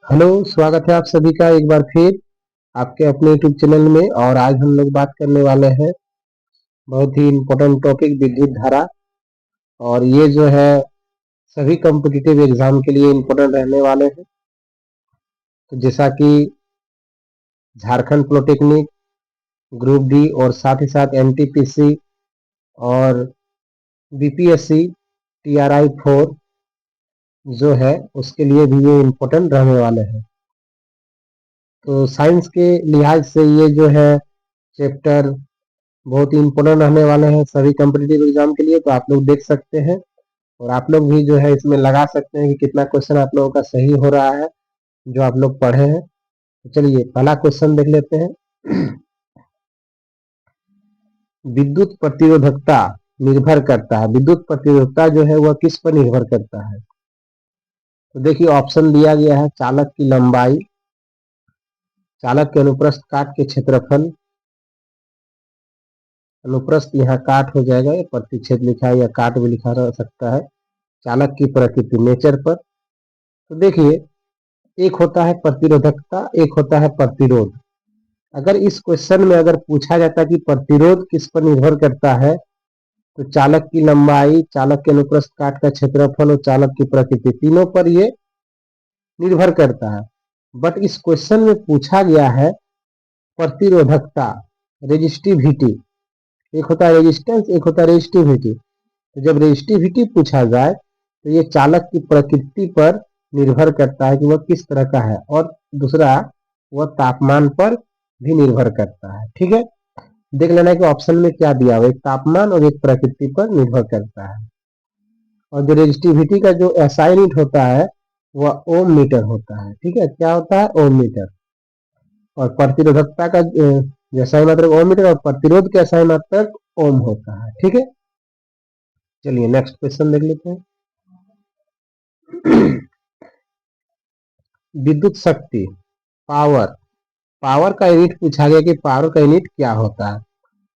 Hello, स्वागत है आप सभी का एक बार फिर आपके अपने यूट्यूब चैनल में। और आज हम लोग बात करने वाले हैं बहुत ही इम्पोर्टेंट टॉपिक विद्युत धारा। और ये जो है सभी कॉम्पिटिटिव एग्जाम के लिए इम्पोर्टेंट रहने वाले हैं। तो जैसा कि झारखंड पॉलिटेक्निक, ग्रुप डी और साथ ही साथ एनटीपीसी और बीपीएससी टीआरआई 4 जो है उसके लिए भी ये इम्पोर्टेंट रहने वाले हैं। तो साइंस के लिहाज से ये जो है चैप्टर बहुत ही इम्पोर्टेंट रहने वाले हैं सभी कॉम्पिटिटिव एग्जाम के लिए। तो आप लोग देख सकते हैं और आप लोग भी जो है इसमें लगा सकते हैं कि कितना क्वेश्चन आप लोगों का सही हो रहा है जो आप लोग पढ़े हैं। तो चलिए पहला क्वेश्चन देख लेते हैं। विद्युत प्रतिरोधकता निर्भर करता है, विद्युत प्रतिरोधकता जो है वह किस पर निर्भर करता है? तो देखिए ऑप्शन दिया गया है चालक की लंबाई, चालक के अनुप्रस्थ काट के क्षेत्रफल, अनुप्रस्थ यहाँ काट हो जाएगा, ये प्रतिच्छेद लिखा है या काट भी लिखा रह सकता है, चालक की प्रकृति नेचर पर। तो देखिए एक होता है प्रतिरोधकता, एक होता है प्रतिरोध। अगर इस क्वेश्चन में अगर पूछा जाता कि प्रतिरोध किस पर निर्भर करता है तो चालक की लंबाई, चालक के अनुप्रस्थ काट का क्षेत्रफल और चालक की प्रकृति, तीनों पर ये निर्भर करता है। बट इस क्वेश्चन में पूछा गया है प्रतिरोधकता, रेजिस्टिविटी। एक होता है रेजिस्टेंस, एक होता है रेजिस्टिविटी। तो जब रेजिस्टिविटी पूछा जाए तो ये चालक की प्रकृति पर निर्भर करता है कि वह किस तरह का है, और दूसरा वह तापमान पर भी निर्भर करता है। ठीक है, देख लेना है कि ऑप्शन में क्या दिया हुआ, एक तापमान और एक प्रकृति पर निर्भर करता है। और जो रेजिस्टिविटी का जो एसआई यूनिट होता है वह ओम मीटर होता है। ठीक है, क्या होता है? ओम मीटर। और प्रतिरोधकता का जो एसआई मात्रक ओम मीटर और प्रतिरोध का एसआई मात्रक ओम होता है। ठीक है, चलिए नेक्स्ट क्वेश्चन देख लेते हैं। विद्युत शक्ति, पावर, पावर का यूनिट पूछा गया कि पावर का यूनिट क्या होता है।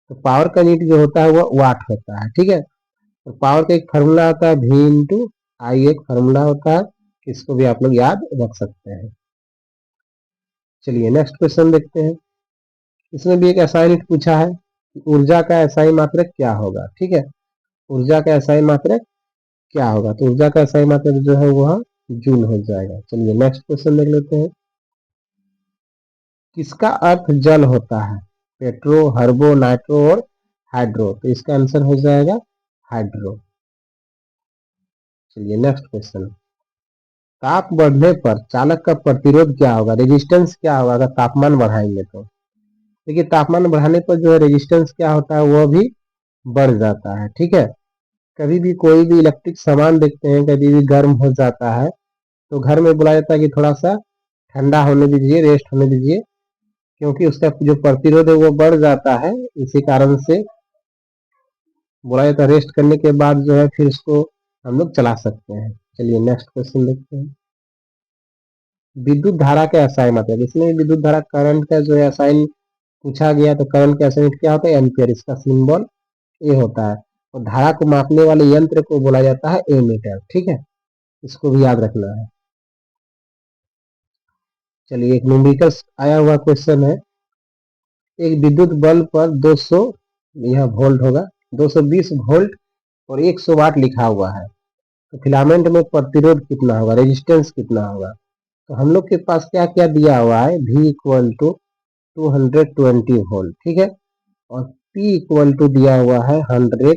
तो पावर का यूनिट जो होता है वो वाट होता है। ठीक है, तो पावर का एक फार्मूला होता है V इंटू आई, एक फार्मूला होता है, इसको भी आप लोग याद रख सकते हैं। चलिए नेक्स्ट क्वेश्चन देखते हैं। इसमें भी एक एसआई यूनिट पूछा है, ऊर्जा का एसआई मात्रक क्या होगा। ठीक है, ऊर्जा का एसआई मात्रक क्या होगा? तो ऊर्जा का एसआई मात्रक जो है वह जूल हो जाएगा। चलिए नेक्स्ट क्वेश्चन देख लेते हैं। किसका अर्थ जल होता है? पेट्रो, हर्बो, नाइट्रो और हाइड्रो। तो इसका आंसर हो जाएगा हाइड्रो। चलिए नेक्स्ट क्वेश्चन। ताप बढ़ने पर चालक का प्रतिरोध क्या होगा, रेजिस्टेंस क्या होगा अगर तापमान बढ़ाएंगे तो? देखिए तापमान बढ़ाने पर जो है रेजिस्टेंस क्या होता है वह भी बढ़ जाता है। ठीक है, कभी भी कोई भी इलेक्ट्रिक सामान देखते हैं कभी भी गर्म हो जाता है तो घर में बोला जाता है कि थोड़ा सा ठंडा होने दीजिए, रेस्ट होने दीजिए, क्योंकि उसका जो प्रतिरोध है वो बढ़ जाता है। इसी कारण से बोला जाता है रेस्ट करने के बाद जो है फिर उसको हम लोग चला सकते हैं। चलिए नेक्स्ट क्वेश्चन देखते हैं। विद्युत धारा का एसआई मात्रक, इसमें विद्युत धारा करंट का जो है एसआई पूछा गया, तो करंट का एसआई क्या होता है? एम्पियर, इसका सिंबल ए होता है। और धारा को मापने वाले यंत्र को बोला जाता है एमीटर। ठीक है, इसको भी याद रखना है। चलिए एक न्यूमेरिकल आया हुआ क्वेश्चन है। एक विद्युत बल्ब पर 200 यह वोल्ट होगा, 220 वोल्ट और 100 वाट लिखा हुआ है। तो फिलामेंट में प्रतिरोध कितना होगा, रेजिस्टेंस कितना होगा? तो हम लोग के पास क्या क्या दिया हुआ है, V इक्वल टू 220 वोल्ट। ठीक है, और P इक्वल टू दिया हुआ है 100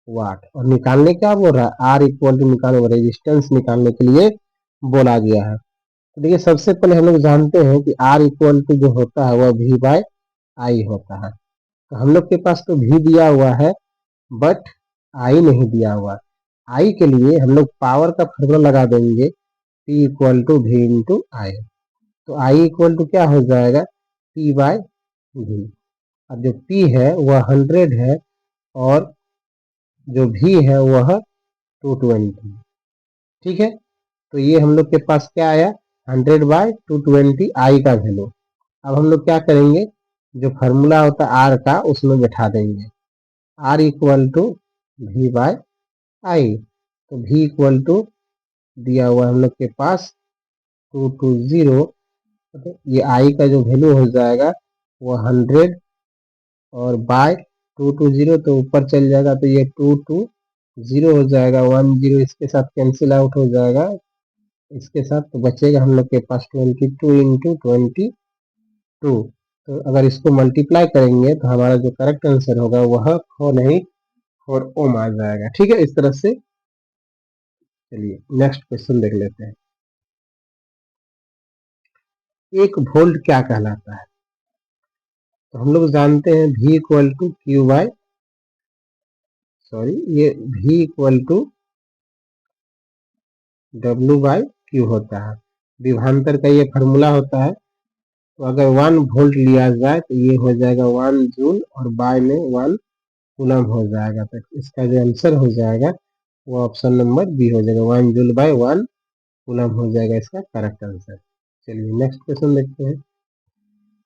वाट। और निकालने क्या बोल रहा है, R इक्वल टू निकालने, रेजिस्टेंस निकालने के लिए बोला गया है। तो देखिए सबसे पहले हम लोग जानते हैं कि R इक्वल टू जो होता है वह V बाय आई होता है। तो हम लोग के पास तो V दिया हुआ है बट I नहीं दिया हुआ। I के लिए हम लोग पावर का फॉर्मूला लगा देंगे, P equal to V into I. तो I इक्वल टू क्या हो जाएगा, P बाय V। अब जो P है वह 100 है और जो V है वह 220। ठीक है, तो ये हम लोग के पास क्या आया, 100 बाय 220 आई का वैल्यू। अब हम लोग क्या करेंगे, जो फार्मूला होता है आर का उसमें बैठा देंगे, R equal to V by I. तो वी इक्वल टू दिया हुआ हम लोग के पास 220, तो ये आई का जो वैल्यू हो जाएगा वो 100 और बाय 220 तो ऊपर चल जाएगा, तो ये 220 हो जाएगा, 10 इसके साथ कैंसिल आउट हो जाएगा इसके साथ, तो बचेगा हम लोग के पास 22 इंटू 22। तो अगर इसको मल्टीप्लाई करेंगे तो हमारा जो करेक्ट आंसर होगा वह 4 नहीं 4 ओम आ जाएगा। ठीक है, इस तरह से। चलिए नेक्स्ट क्वेश्चन देख लेते हैं। एक वोल्ट क्या कहलाता है? तो हम लोग जानते हैं V equal to Q by, sorry, ये V equal to W by Q होता है। विभवांतर का ये फार्मूला होता है। तो अगर 1 वोल्ट लिया जाए तो ये हो जाएगा 1 जूल और बाय में 1 कूलम हो जाएगा। तो इसका जो आंसर हो जाएगा वो ऑप्शन नंबर बी हो जाएगा, 1 जूल बाय 1 कूलम हो जाएगा इसका करेक्ट आंसर। चलिए नेक्स्ट क्वेश्चन देखते हैं।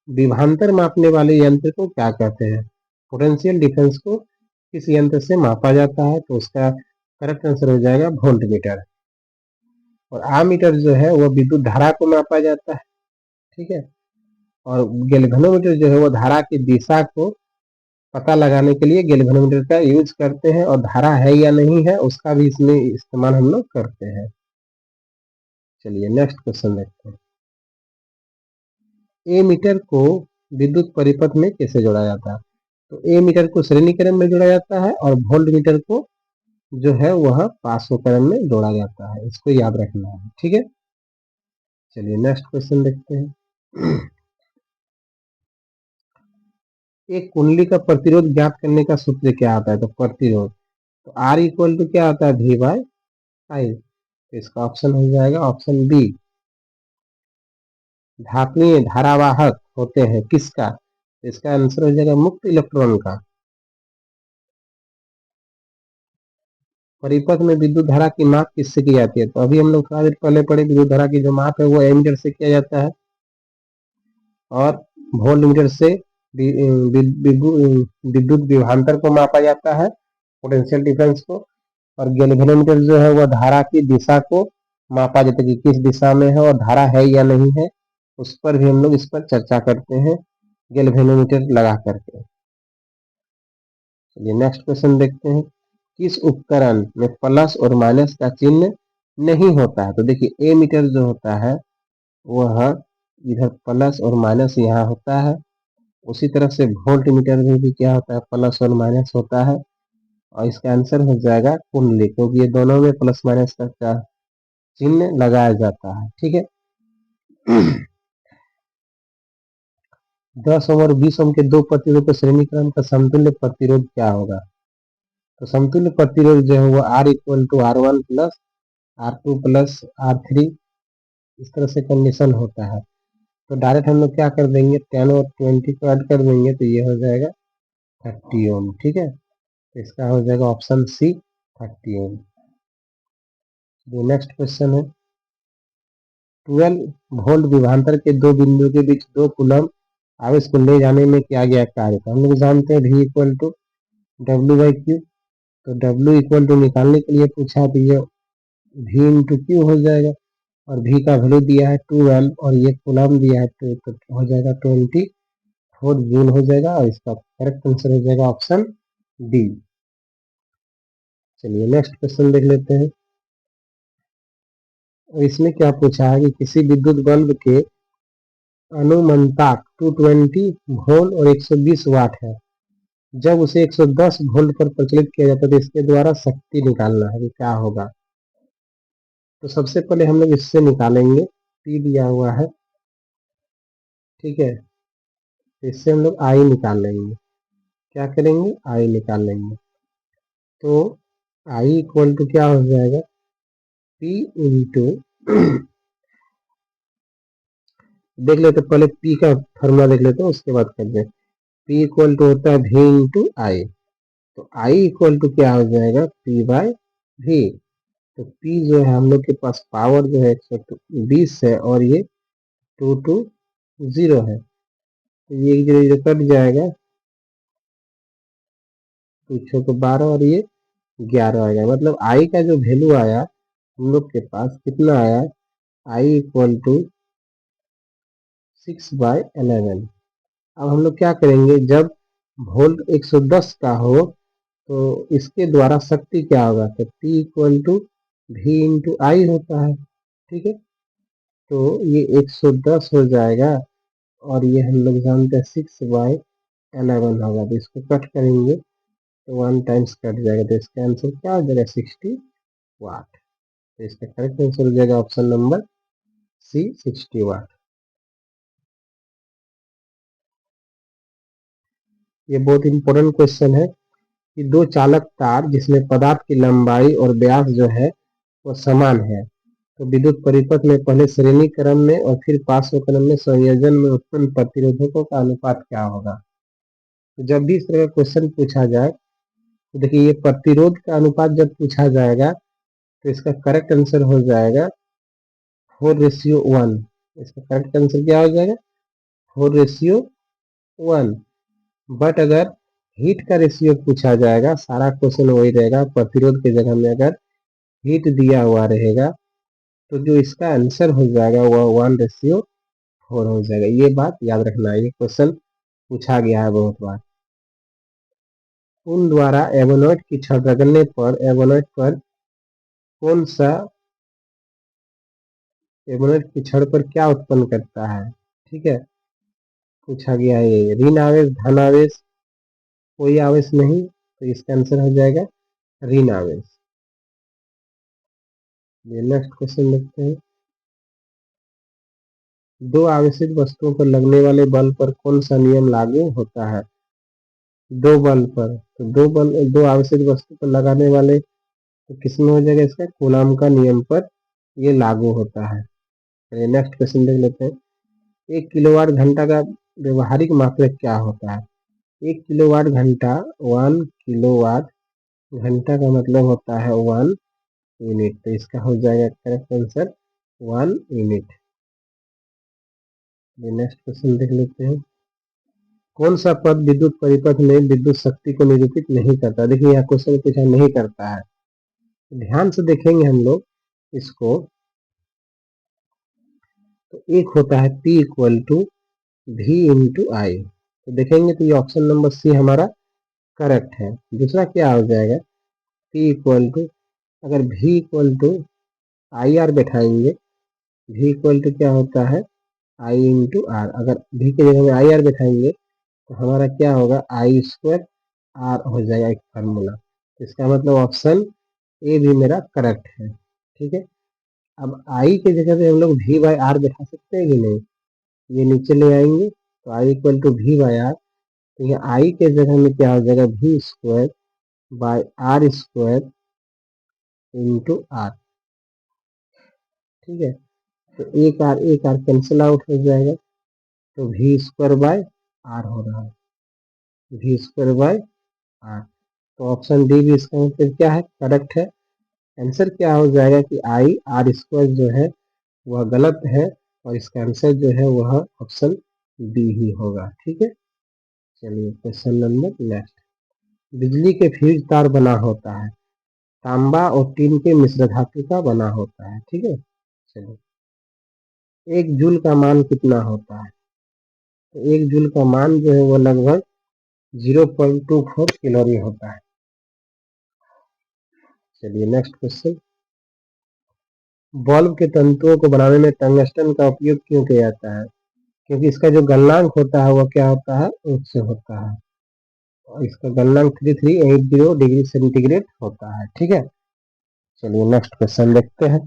विभवांतर मापने वाले यंत्र को क्या कहते हैं? पोटेंशियल डिफरेंस को किस यंत्र से मापा जाता है? तो उसका करेक्ट आंसर हो जाएगा वोल्ट मीटर। और आमीटर जो है वो विद्युत धारा को मापा जाता है। ठीक है, और गैल्वेनोमीटर जो है वो धारा की दिशा को पता लगाने के लिए गैल्वेनोमीटर का यूज करते हैं, और धारा है या नहीं है उसका भी इसमें इस्तेमाल हम लोग करते हैं। चलिए नेक्स्ट क्वेश्चन देखते हैं। ए मीटर को विद्युत परिपथ में कैसे जोड़ा जाता है? तो ए मीटर को श्रेणी क्रम में जोड़ा जाता है और वोल्ट मीटर को जो है वह पार्श्व क्रम में जोड़ा जाता है, इसको याद रखना है। ठीक है, चलिए नेक्स्ट क्वेश्चन देखते हैं। एक कुंडली का प्रतिरोध ज्ञात करने का सूत्र क्या आता है? तो प्रतिरोध, तो आर इक्वल टू क्या आता है? We by I. तो इसका ऑप्शन हो जाएगा ऑप्शन बी। धात्विय धारावाहक होते हैं किसका? तो इसका आंसर हो जाएगा मुक्त इलेक्ट्रॉन का। परिपथ में विद्युत धारा की माप किससे की जाती है? तो अभी हम लोग थोड़ा देर पहले पढ़े, विद्युत धारा की जो माप है वो एमीटर से किया जाता है और वोल्ट मीटर से विद्युत विभवांतर को मापा जाता है, पोटेंशियल डिफरेंस को। और गैल्वेनोमीटर जो है वह धारा की दिशा को मापा जाता है कि किस दिशा में है और धारा है या नहीं है, उस पर भी हम लोग इस पर चर्चा करते हैं गैल्वेनोमीटर लगा करके। चलिए नेक्स्ट क्वेश्चन देखते हैं। किस उपकरण में प्लस और माइनस का चिन्ह नहीं होता है? तो देखिए ए मीटर जो होता है वह इधर प्लस और माइनस यहाँ होता है, उसी तरह से वोल्ट मीटर में भी क्या होता है? प्लस और माइनस होता है। और इसका आंसर हो जाएगा कुंडली, क्योंकि ये दोनों में प्लस माइनस का चिन्ह लगाया जाता है। ठीक है। 10 ओम और 20 ओम के दो प्रतिरोध के श्रेणी क्रम का समतुल्य प्रतिरोध क्या होगा? तो समतुल्य प्रतिरोध जो है वो R equal to R1 plus R2 plus R3, इस तरह से कंडीशन होता है। तो डायरेक्ट हम लोग क्या कर देंगे, 10 और 20 को ऐड कर देंगे तो ये हो जाएगा 30 ओम। ठीक है, तो इसका हो जाएगा ऑप्शन सी 30 ओम। जो नेक्स्ट क्वेश्चन है, 12 वोल्ट विभवांतर के दो बिंदुओं के बीच 2 कूलम आवेश को ले जाने में किया गया कार्य। तो हम लोग जानते हैं V equal to W by Q. तो W इक्वल टू निकालने के लिए पूछा तो ये V इंटू क्यू हो जाएगा, और V का वैल्यू दिया है 12 और ये कूलम दिया है 2, तो हो जाएगा 24 जूल हो जाएगा, और इसका करेक्ट आंसर हो जाएगा ऑप्शन डी। चलिए नेक्स्ट क्वेश्चन देख लेते हैं। और इसमें क्या पूछा है कि किसी विद्युत बल्ब के अनुमंताक 220 वोल्ट और 120 वाट है, जब उसे 110 वोल्ट पर प्रचलित किया जाता है तो इसके द्वारा शक्ति निकालना है कि क्या होगा? तो सबसे पहले हम लोग इससे निकालेंगे, पी दिया हुआ है। ठीक है, तो इससे हम लोग आई निकाल लेंगे। क्या करेंगे? आई निकाल लेंगे। तो आई इक्वल टू क्या हो जाएगा? पी इंटू देख लेते पहले पी का फॉर्मूला देख लेते हैं, उसके बाद करते हैं। पी इक्वल टू होता है वी इंटू आई। तो आई इक्वल टू क्या हो जाएगा? P by V. तो पी जो है हम लोग के पास पावर जो है 120 है, और ये 220 है, तो ये एक जीरो कट जाएगा, तो 6 को 12 और ये 11 आएगा। मतलब आई का जो वैल्यू आया हम लोग के पास कितना आया? I equal to 6/11। अब हम लोग क्या करेंगे, जब वोल्ट 110 का हो तो इसके द्वारा शक्ति क्या होगा, तो P equal to V into I होता है। ठीक है, तो ये 110 हो जाएगा और ये हम लोग जानते हैं 6/11 होगा, तो इसको कट करेंगे तो 1 टाइम्स कट जाएगा, तो इसका आंसर क्या हो जाएगा, 60 वाट। तो इसका करेक्ट आंसर हो जाएगा ऑप्शन नंबर सी, 60 वाट। ये बहुत इंपॉर्टेंट क्वेश्चन है कि दो चालक तार जिसमें पदार्थ की लंबाई और व्यास जो है वो समान है, तो विद्युत परिपथ में पहले श्रेणी क्रम में और फिर पार्श्व क्रम में संयोजन में उत्पन्न प्रतिरोधकों का अनुपात क्या होगा। तो जब भी इस तरह का क्वेश्चन पूछा जाए तो देखिए, ये प्रतिरोध का अनुपात जब पूछा जाएगा तो इसका करेक्ट आंसर हो जाएगा 4:1। इसका करेक्ट आंसर क्या हो जाएगा, 4:1। बट अगर हीट का रेशियो पूछा जाएगा, सारा क्वेश्चन वही रहेगा, प्रतिरोध के जगह में अगर हीट दिया हुआ रहेगा तो जो इसका आंसर हो जाएगा वह 1:4 हो जाएगा। ये बात याद रखना है, ये क्वेश्चन पूछा गया है बहुत बार। उन द्वारा एबोनॉइड की छड़ रगड़ने पर एबोनॉइड पर कौन सा एबोनॉइड की छड़ पर क्या उत्पन्न करता है। ठीक है, पूछा गया है ये ऋण आवेश, धन आवेश, कोई आवेश नहीं, तो इसका आंसर हो जाएगा ऋण आवेश। ये नेक्स्ट क्वेश्चन देखते हैं। दो आवेशित वस्तुओं पर लगने वाले बल पर कौन सा नियम लागू होता है। दो बल पर, तो दो आवेशित वस्तु पर लगाने वाले, तो किसमें हो जाएगा, इसका कूलाम का नियम पर ये लागू होता है। चलिए नेक्स्ट क्वेश्चन देख लेते हैं। 1 किलोवाट घंटा का व्यवहारिक मात्रक क्या होता है। 1 किलोवाट घंटा, 1 किलोवाट घंटा का मतलब होता है 1 यूनिट, तो इसका हो जाएगा correct answer 1 unit. Next question देख लेते हैं। कौन सा पद विद्युत परिपथ में विद्युत शक्ति को निरूपित नहीं करता। देखिए यहाँ क्वेश्चन पूछा नहीं करता है, ध्यान से देखेंगे हम लोग इसको, तो एक होता है P equal to V into I, तो देखेंगे तो ये ऑप्शन नंबर सी हमारा करेक्ट है। दूसरा क्या हो जाएगा, P इक्वल टू, अगर V equal to I R बैठाएंगे, V इक्वल टू क्या होता है आई इंटू आर, अगर V के जगह में आई आर बैठाएंगे तो हमारा क्या होगा, आई स्क्वायर आर हो जाएगा एक फार्मूला। इसका मतलब ऑप्शन ए भी मेरा करेक्ट है। ठीक है, अब आई के जगह पे हम लोग वी बाई आर बैठा सकते हैं कि नहीं, ये नीचे ले आएंगे तो I equal to V by R, तो ये आई के जगह में क्या हो जाएगा, V square by R square into R. ठीक है, तो एक आर कैंसिल आउट हो जाएगा, तो वी स्क्वायर बाय आर हो रहा है, वी स्क्वायर बाय आर। तो ऑप्शन डी भी इसका मतलब क्या है, करेक्ट है। आंसर क्या हो जाएगा कि आई आर स्क्वायर जो है वह गलत है, और इसका आंसर जो है वह ऑप्शन डी ही होगा। ठीक है, चलिए क्वेश्चन नंबर नेक्स्ट। बिजली के फ्यूज तार बना होता है, तांबा और टीन के मिश्र धातु का बना होता है। ठीक है, चलिए 1 जूल का मान कितना होता है, तो 1 जूल का मान जो है वो लगभग 0.24 कैलोरी होता है। चलिए नेक्स्ट क्वेश्चन। बल्ब के तंतुओं को बनाने में टंगस्टन का उपयोग क्यों किया जाता है, क्योंकि इसका जो गलनांक होता है वह क्या होता है, उच्च होता है, और इसका गलनांक 3380 डिग्री सेंटीग्रेड होता है। ठीक है, चलिए नेक्स्ट क्वेश्चन देखते हैं।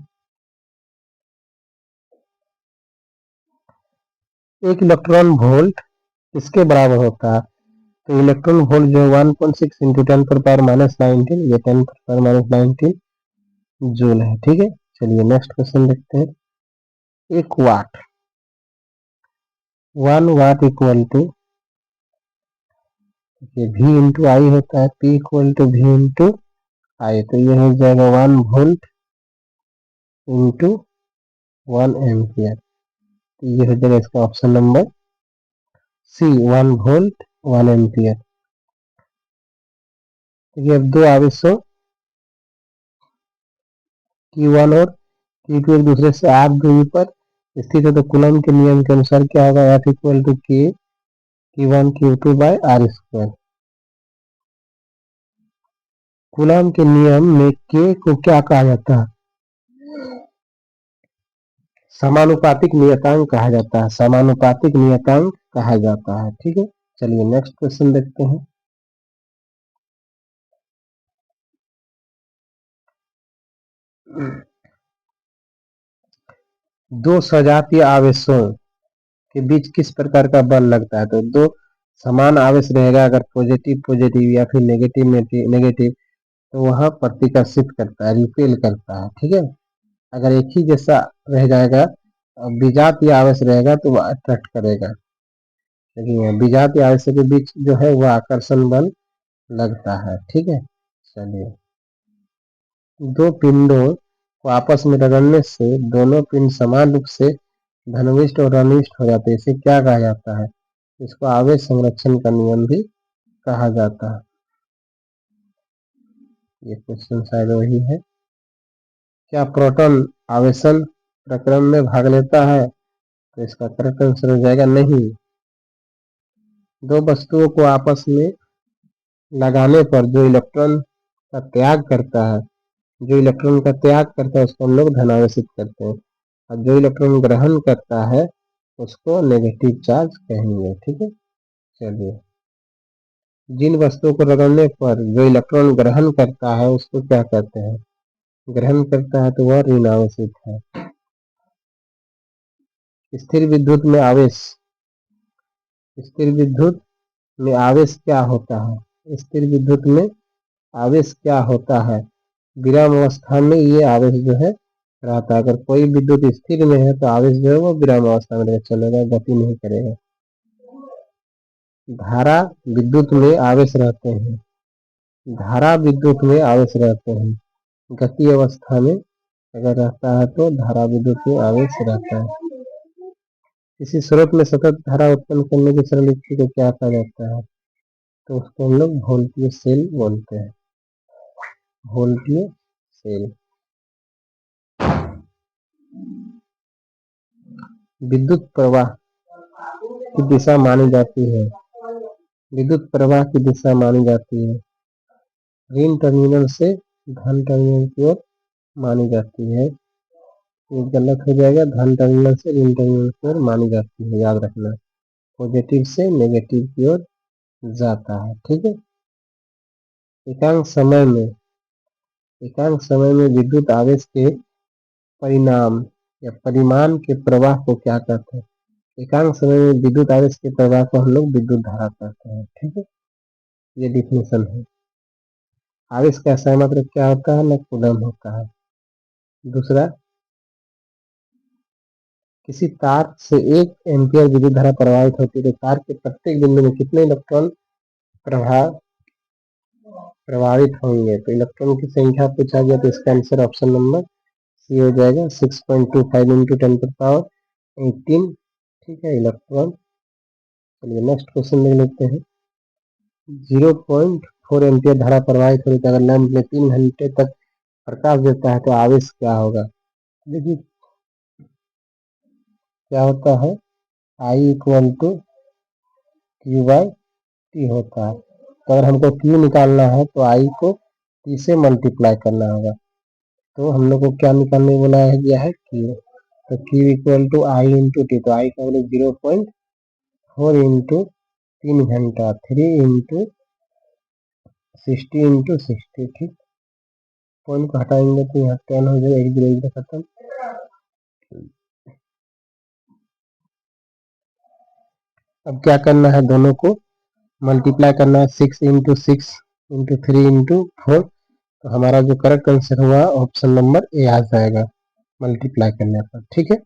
एक इलेक्ट्रॉन वोल्ट किसके बराबर होता है, तो इलेक्ट्रॉन वोल्ट जो है 1.6 इंटू 10⁻⁻19, ये 10⁻⁻19 जूल है। ठीक है, चलिए नेक्स्ट क्वेश्चन देखते हैं। एक वाट, 1 वाट इक्वल टू, ये V इंटू आई होता है, P equal to V into I, तो ये हो जाएगा 1 वोल्ट इंटू 1 एम्पियर, तो ये हो जाएगा इसका option number C, 1 volt 1 ampere. तो ये अब दो आवेशों Q1 और Q2 एक दूसरे से r दूरी पर स्थित है तो कूलम के नियम के अनुसार क्या होगा, F equal to K Q1 Q2 by R square. Coulomb के नियम में K को क्या कहा जाता है, समानुपातिक नियतांक कहा जाता है, समानुपातिक नियतांक कहा जाता है। ठीक है, चलिए नेक्स्ट क्वेश्चन देखते हैं। दो सजातीय आवेशों के बीच किस प्रकार का बल लगता है, तो दो समान आवेश रहेगा, अगर पॉजिटिव पॉजिटिव या फिर नेगेटिव नेगेटिव, तो वह प्रतिकर्षित करता है, रिपेल करता है। ठीक है, अगर एक ही जैसा रह जाएगा, विजातीय आवेश रहेगा तो वह अट्रैक्ट करेगा, लेकिन विजातीय आवेश के बीच जो है वह आकर्षण बल लगता है। ठीक है, चलिए, दो पिंडों को आपस में रगड़ने से दोनों पिंड समान रूप से धनविष्ट और ऋणविष्ट हो जाते हैं, इसे क्या कहा जाता है, इसको आवेश संरक्षण का नियम भी कहा जाता है। ये क्वेश्चन शायद वही है। क्या प्रोटॉन आवेशन प्रक्रम में भाग लेता है, तो इसका करेक्ट आंसर हो जाएगा नहीं। दो वस्तुओं को आपस में लगाने पर जो इलेक्ट्रॉन का त्याग करता है, जो इलेक्ट्रॉन का त्याग करता है उसको हम लोग धनावेशित करते हैं, और जो इलेक्ट्रॉन ग्रहण करता है उसको नेगेटिव चार्ज कहेंगे। ठीक है, चलिए, जिन वस्तुओं को रगड़ने पर जो इलेक्ट्रॉन ग्रहण करता है उसको क्या कहते हैं, ग्रहण करता है तो वह ऋणावेशित है। स्थिर विद्युत में आवेश, स्थिर विद्युत में आवेश क्या होता है, स्थिर विद्युत में आवेश क्या होता है, विराम अवस्था में ये आवेश जो है रहता है। अगर कोई विद्युत स्थिर में है तो आवेश जो है वो विराम अवस्था में चलेगा, गति नहीं करेगा। धारा विद्युत में आवेश रहते हैं, धारा विद्युत में आवेश रहते हैं, गति अवस्था में अगर रहता है तो धारा विद्युत में आवेश रहता है। किसी स्रोत में सतत धारा उत्पन्न करने की सरल युक्ति को क्या कहा जाता है, तो उसको हम लोग वोल्टीय सेल बोलते हैं, वोल्टीय सेल। विद्युत प्रवाह की दिशा मानी जाती है, विद्युत प्रवाह की दिशा मानी जाती है ऋण टर्मिनल से धन टर्मिनल की ओर मानी जाती है। ये गलत हो जाएगा, धन टर्मिनल से ऋण टर्मिनल की ओर मानी जाती है, याद रखना, पॉजिटिव से नेगेटिव की ओर जाता है। ठीक है, एकांक समय में, एकांक समय में विद्युत आवेश के परिणाम या परिमाण के प्रवाह को क्या कहते हैं, एकांक समय में विद्युत आवेश के प्रवाह को हम लोग विद्युत धारा कहते हैं। ठीक है, ये डिफिनेशन है। आवेश का ऐसा मात्रक क्या होता है ना, कूलम होता है। दूसरा, किसी तार से 1 एम्पियर विद्युत धारा प्रवाहित होती है तो तार के प्रत्येक बिंदु में कितने इलेक्ट्रॉन प्रभावित होंगे, तो इलेक्ट्रॉन की संख्या पूछा गया तो इसका आंसर ऑप्शन नंबर सी हो जाएगा, 6.25 इंटू 10⁻18। ठीक है, इलेक्ट्रॉन। चलिए नेक्स्ट क्वेश्चन देख लेते हैं। 0.4 एम्पियर धारा प्रवाहित होने पर अगर लैंप में 3 घंटे तक प्रकाश देता है तो आवेश क्या होगा, देखिए क्या होता है, I equal to Q by T होता है। तो अगर हमको क्यू निकालना है तो I को टी से मल्टीप्लाई करना होगा, तो हम लोग को क्या निकालने बोला है गया है, क्यू। तो Q equal to I into T, तो आई का वैल्यू 0.4 इंटू 3 घंटा, 3 इंटू 60 इंटू 60। ठीक, पॉइंट को हटाएंगे तो यहाँ 10 हो जाएगा, 1 खत्म। अब क्या करना है, दोनों को मल्टीप्लाई करना है, 6 इंटू 6 इंटू 3 इंटू 4, तो हमारा जो करेक्ट आंसर हुआ ऑप्शन नंबर ए आ जाएगा मल्टीप्लाई करने पर। ठीक है,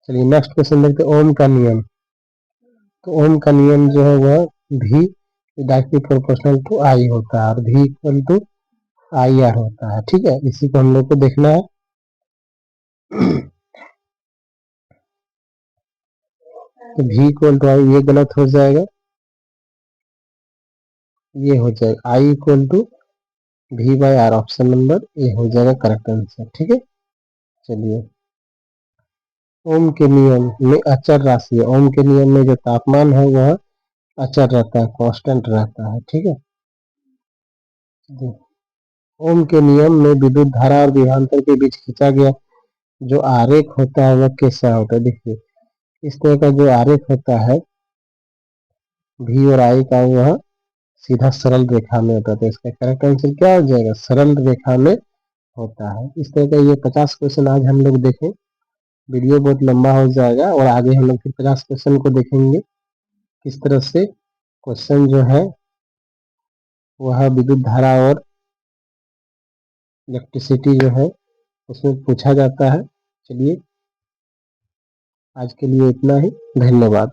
चलिए नेक्स्ट क्वेश्चन देखते हैं। ओम का नियम, तो ओम का नियम जो है वह भी डायरेक्टली प्रोपोर्शनल टू आई होता है और भी इक्वल टू आई आर होता है। ठीक है, इसी को हम लोग को देखना है। तो भी इक्वल टू आई, ये गलत हो जाएगा, ये हो जाएगा I equal to V by R, option number A हो जाएगा करेक्ट आंसर। ठीक है, चलिए, ओम के नियम में अचर राशि है। ओम के नियम में जो तापमान है वह अचर रहता है, कांस्टेंट रहता है। ठीक है, ओम के नियम में विद्युत धारा और विभवांतर के बीच खींचा गया जो आरेख होता है वह कैसा होता है? देखिए, इस तरह का जो आरेख होता है V और I का, वह सीधा सरल रेखा में होता है। तो इसका करेक्ट आंसर क्या हो जाएगा? सरल रेखा में होता है। इस तरह का ये 50 क्वेश्चन आज हम लोग देखें। वीडियो बहुत लंबा हो जाएगा और आगे हम लोग फिर 50 क्वेश्चन को देखेंगे किस तरह से क्वेश्चन जो है वह विद्युत धारा और इलेक्ट्रिसिटी जो है उसमें पूछा जाता है। चलिए, आज के लिए इतना ही। धन्यवाद।